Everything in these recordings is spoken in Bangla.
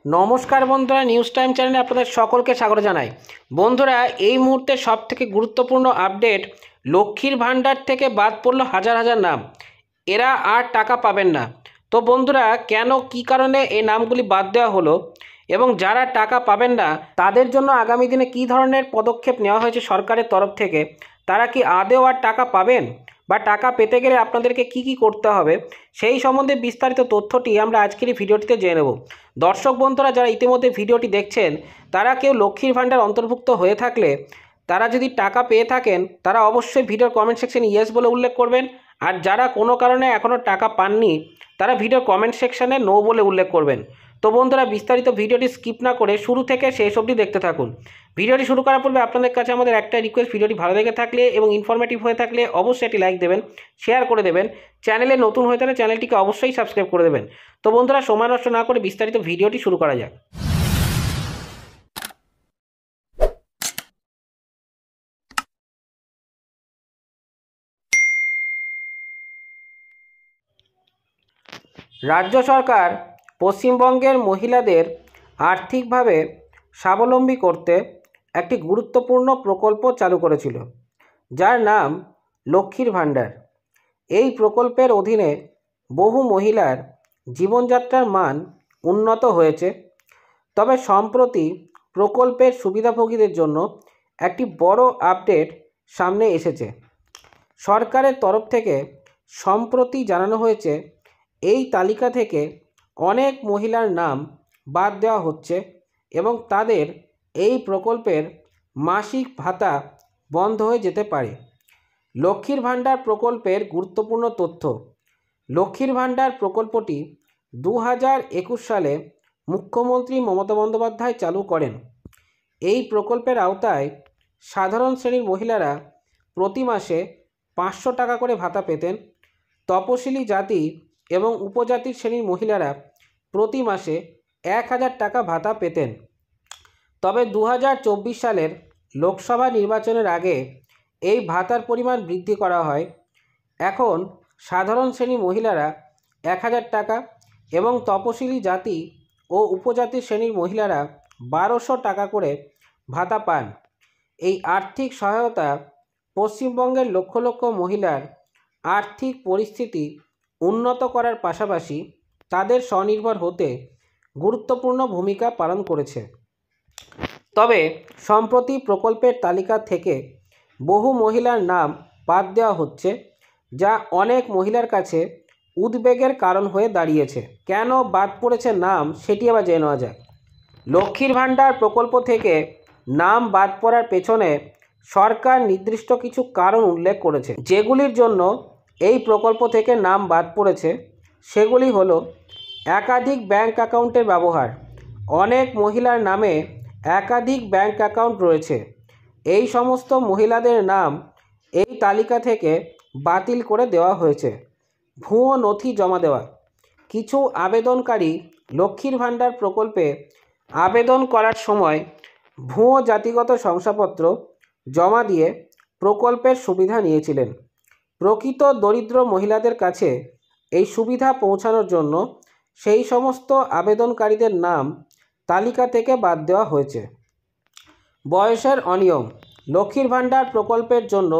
নমস্কার বন্ধুরা, নিউজ টাইম চ্যানেলে আপনাদের সকলকে স্বাগত জানাই। বন্ধুরা, এই মুহূর্তে সবথেকে গুরুত্বপূর্ণ আপডেট, লক্ষ্মীর ভাণ্ডার থেকে বাদ পড়লো হাজার হাজার নাম। এরা আর টাকা পাবেন না। তো বন্ধুরা, কেন কী কারণে এই নামগুলি বাদ দেওয়া হলো এবং যারা টাকা পাবেন না তাদের জন্য আগামী দিনে কী ধরনের পদক্ষেপ নেওয়া হয়েছে সরকারের তরফ থেকে, তারা কি আদৌ আর টাকা পাবেন বা টাকা পেতে গেলে আপনাদেরকে কি কি করতে হবে, সেই সম্বন্ধে বিস্তারিত তথ্যটি আমরা আজকের এই ভিডিওটিতে জেনে নেব। দর্শক বন্ধুরা, যারা ইতিমধ্যে ভিডিওটি দেখছেন তারা কেউ লক্ষ্মীর ভাণ্ডার অন্তর্ভুক্ত হয়ে থাকলে, তারা যদি টাকা পেয়ে থাকেন তারা অবশ্যই ভিডিওর কমেন্ট সেকশনে ইয়েস বলে উল্লেখ করবেন। আর যারা কোনো কারণে এখনও টাকা পাননি তারা ভিডিওর কমেন্ট সেকশনে নো বলে উল্লেখ করবেন। তো বন্ধুরা, বিস্তারিত ভিডিওটি স্কিপ না করে শুরু থেকে শেষ অবধি দেখতে থাকুন। ভিডিওটি শুরু করার পূর্বে আপনাদের কাছে আমাদের একটা রিকোয়েস্ট, ভিডিওটি ভালো লেগে থাকলে এবং ইনফরমেটিভ হয়ে থাকলে অবশ্যই একটি লাইক দেবেন, শেয়ার করে দেবেন। চ্যানেলে নতুন হয়ে থাকলে চ্যানেলটিকে অবশ্যই সাবস্ক্রাইব করে দেবেন। তো বন্ধুরা, সময় নষ্ট না করে বিস্তারিত ভিডিওটি শুরু করা যাক। রাজ্য সরকার পশ্চিমবঙ্গের মহিলাদের আর্থিকভাবে স্বাবলম্বী করতে একটি গুরুত্বপূর্ণ প্রকল্প চালু করেছিল, যার নাম লক্ষ্মীর ভাণ্ডার। এই প্রকল্পের অধীনে বহু মহিলার জীবনযাত্রার মান উন্নত হয়েছে। তবে সম্প্রতি প্রকল্পের সুবিধাভোগীদের জন্য একটি বড় আপডেট সামনে এসেছে। সরকারের তরফ থেকে সম্প্রতি জানানো হয়েছে, এই তালিকা থেকে অনেক মহিলার নাম বাদ দেওয়া হচ্ছে এবং তাদের এই প্রকল্পের মাসিক ভাতা বন্ধ হয়ে যেতে পারে। লক্ষ্মীর ভাণ্ডার প্রকল্পের গুরুত্বপূর্ণ তথ্য। লক্ষ্মীর ভাণ্ডার প্রকল্পটি 2021 সালে মুখ্যমন্ত্রী মমতা বন্দ্যোপাধ্যায় চালু করেন। এই প্রকল্পের আওতায় সাধারণ শ্রেণীর মহিলারা প্রতি মাসে 500 টাকা করে ভাতা পেতেন। তপশিলি জাতি এবং উপজাতির শ্রেণীর মহিলারা প্রতি মাসে 1000 টাকা ভাতা পেতেন। তবে 2024 সালের লোকসভা নির্বাচনের আগে এই ভাতার পরিমাণ বৃদ্ধি করা হয়। এখন সাধারণ শ্রেণীর মহিলারা 1000 টাকা এবং তপশিলি জাতি ও উপজাতি শ্রেণীর মহিলারা 1200 টাকা করে ভাতা পান। এই আর্থিক সহায়তা পশ্চিমবঙ্গের লক্ষ লক্ষ মহিলার আর্থিক পরিস্থিতি উন্নত করার পাশাপাশি তাদের স্বনির্ভর হতে গুরুত্বপূর্ণ ভূমিকা পালন করেছে। তবে সম্প্রতি প্রকল্পের তালিকা থেকে বহু মহিলার নাম বাদ দেওয়া হচ্ছে, যা অনেক মহিলার কাছে উদ্বেগের কারণ হয়ে দাঁড়িয়েছে। কেন বাদ পড়েছে নাম, সেটি আবার জেনে নেওয়া যাক। লক্ষ্মীর ভাণ্ডার প্রকল্প থেকে নাম বাদ পড়ার পেছনে সরকার নির্দিষ্ট কিছু কারণ উল্লেখ করেছে, যেগুলির জন্য এই প্রকল্প থেকে নাম বাদ পড়েছে। সেগুলি হলো একাধিক ব্যাংক অ্যাকাউন্টের ব্যবহার। অনেক মহিলার নামে একাধিক ব্যাংক অ্যাকাউন্ট রয়েছে। এই সমস্ত মহিলাদের নাম এই তালিকা থেকে বাতিল করে দেওয়া হয়েছে। ভুয়ো নথি জমা দেওয়া। কিছু আবেদনকারী লক্ষ্মীর ভাণ্ডার প্রকল্পে আবেদন করার সময় ভুয়ো জাতিগত শংসাপত্র জমা দিয়ে প্রকল্পের সুবিধা নিয়েছিলেন। প্রকৃত দরিদ্র মহিলাদের কাছে এই সুবিধা পৌঁছানোর জন্য সেই সমস্ত আবেদনকারীদের নাম তালিকা থেকে বাদ দেওয়া হয়েছে। বয়সের অনিয়ম। লক্ষ্মীর ভাণ্ডার প্রকল্পের জন্য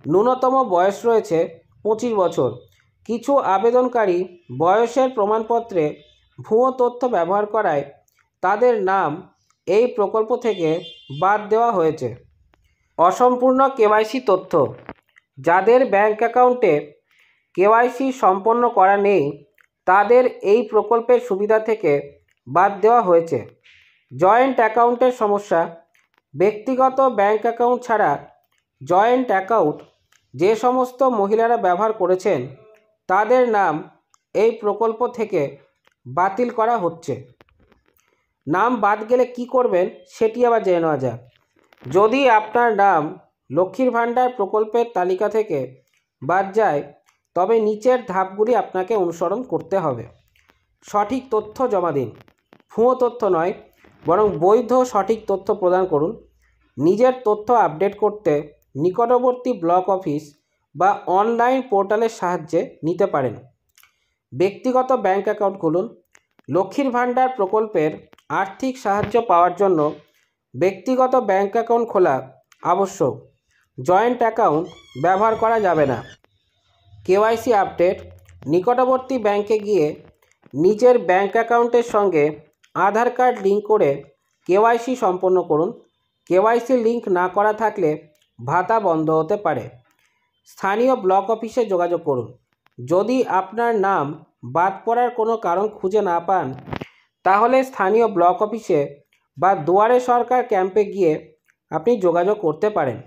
ন্যূনতম বয়স রয়েছে 25 বছর। কিছু আবেদনকারী বয়সের প্রমাণপত্রে ভুয়ো তথ্য ব্যবহার করায় তাদের নাম এই প্রকল্প থেকে বাদ দেওয়া হয়েছে। অসম্পূর্ণ কেওয়াইসি তথ্য। যাদের ব্যাংক অ্যাকাউন্টে কেওয়াইসি সম্পন্ন করা নেই তাদের এই প্রকল্পের সুবিধা থেকে বাদ দেওয়া হয়েছে। জয়েন্ট অ্যাকাউন্টের সমস্যা। ব্যক্তিগত ব্যাংক অ্যাকাউন্ট ছাড়া জয়েন্ট অ্যাকাউন্ট যে সমস্ত মহিলারা ব্যবহার করেছেন তাদের নাম এই প্রকল্প থেকে বাতিল করা হচ্ছে। নাম বাদ গেলে কি করবেন, সেটি আবার জেনে নেওয়া যাক। যদি আপনার নাম লক্ষ্মীর ভাণ্ডার প্রকল্পের তালিকা থেকে বাদ যায় তবে নিচের ধাপগুলি আপনাকে অনুসরণ করতে হবে। সঠিক তথ্য জমা দিন। ভুয়ো তথ্য নয়, বরং বৈধ সঠিক তথ্য প্রদান করুন। নিজের তথ্য আপডেট করতে নিকটবর্তী ব্লক অফিস বা অনলাইন পোর্টালের সাহায্যে নিতে পারেন। ব্যক্তিগত ব্যাংক অ্যাকাউন্ট খুলুন। লক্ষ্মীর ভাণ্ডার প্রকল্পের আর্থিক সাহায্য পাওয়ার জন্য ব্যক্তিগত ব্যাংক অ্যাকাউন্ট খোলা আবশ্যক। জয়েন্ট অ্যাকাউন্ট ব্যবহার করা যাবে না। কেওয়াইসি আপডেট: নিকটবর্তী ব্যাংকে গিয়ে নিজের ব্যাংক অ্যাকাউন্টের সঙ্গে আধার কার্ড লিঙ্ক করে কেওয়াইসি সম্পন্ন করুন। কেওয়াইসি লিঙ্ক না করা থাকলে ভাতা বন্ধ হতে পারে। স্থানীয় ব্লক অফিসে যোগাযোগ করুন। যদি আপনার নাম বাদ পড়ার কোনো কারণ খুঁজে না পান, তাহলে স্থানীয় ব্লক অফিসে বা দুয়ারে সরকার ক্যাম্পে গিয়ে আপনি যোগাযোগ করতে পারেন।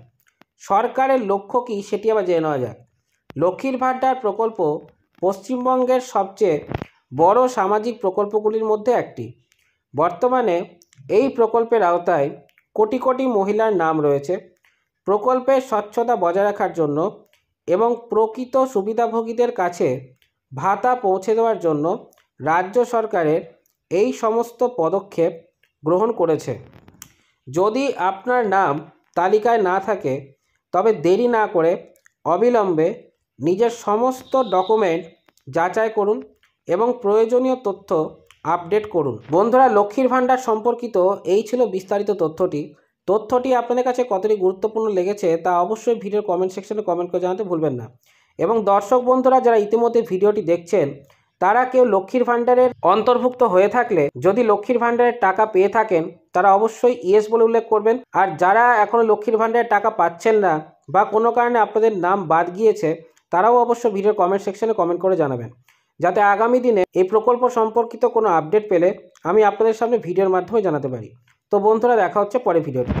সরকারের লক্ষ্য কী সেটি আবার জেনে নেওয়া যাক। লক্ষ্মীর ভাণ্ডার প্রকল্প পশ্চিমবঙ্গের সবচেয়ে বড় সামাজিক প্রকল্পগুলির মধ্যে একটি। বর্তমানে এই প্রকল্পের আওতায় কোটি কোটি মহিলার নাম রয়েছে। প্রকল্পের স্বচ্ছতা বজায় রাখার জন্য এবং প্রকৃত সুবিধাভোগীদের কাছে ভাতা পৌঁছে দেওয়ার জন্য রাজ্য সরকারের এই সমস্ত পদক্ষেপ গ্রহণ করেছে। যদি আপনার নাম তালিকায় না থাকে, তবে দেরি না করে অবিলম্বে নিজের সমস্ত ডকুমেন্ট যাচাই করুন এবং প্রয়োজনীয় তথ্য আপডেট করুন। বন্ধুরা, লক্ষ্মীর ভাণ্ডার সম্পর্কিত এই ছিল বিস্তারিত তথ্যটি আপনাদের কাছে কতটি গুরুত্বপূর্ণ লেগেছে তা অবশ্যই ভিডিওর কমেন্ট সেকশনে কমেন্ট করে জানাতে ভুলবেন না। এবং দর্শক বন্ধুরা যারা ইতিমধ্যে ভিডিওটি দেখছেন, তারা কেউ লক্ষ্মীর ভাণ্ডারের অন্তর্ভুক্ত হয়ে থাকলে, যদি লক্ষ্মীর ভাণ্ডারের টাকা পেয়ে থাকেন, তারা অবশ্যই ইয়েস বলে উল্লেখ করবেন। আর যারা এখনও লক্ষ্মীর ভাণ্ডারের টাকা পাচ্ছেন না বা কোনো কারণে আপনাদের নাম বাদ গিয়েছে, তারাও অবশ্য ভিডিওর কমেন্ট সেকশনে কমেন্ট করে জানাবেন, যাতে আগামী দিনে এই প্রকল্প সম্পর্কিত কোনো আপডেট পেলে আমি আপনাদের সামনে ভিডিওর মাধ্যমে জানাতে পারি। তো বন্ধুরা, দেখা হচ্ছে পরে ভিডিওতে।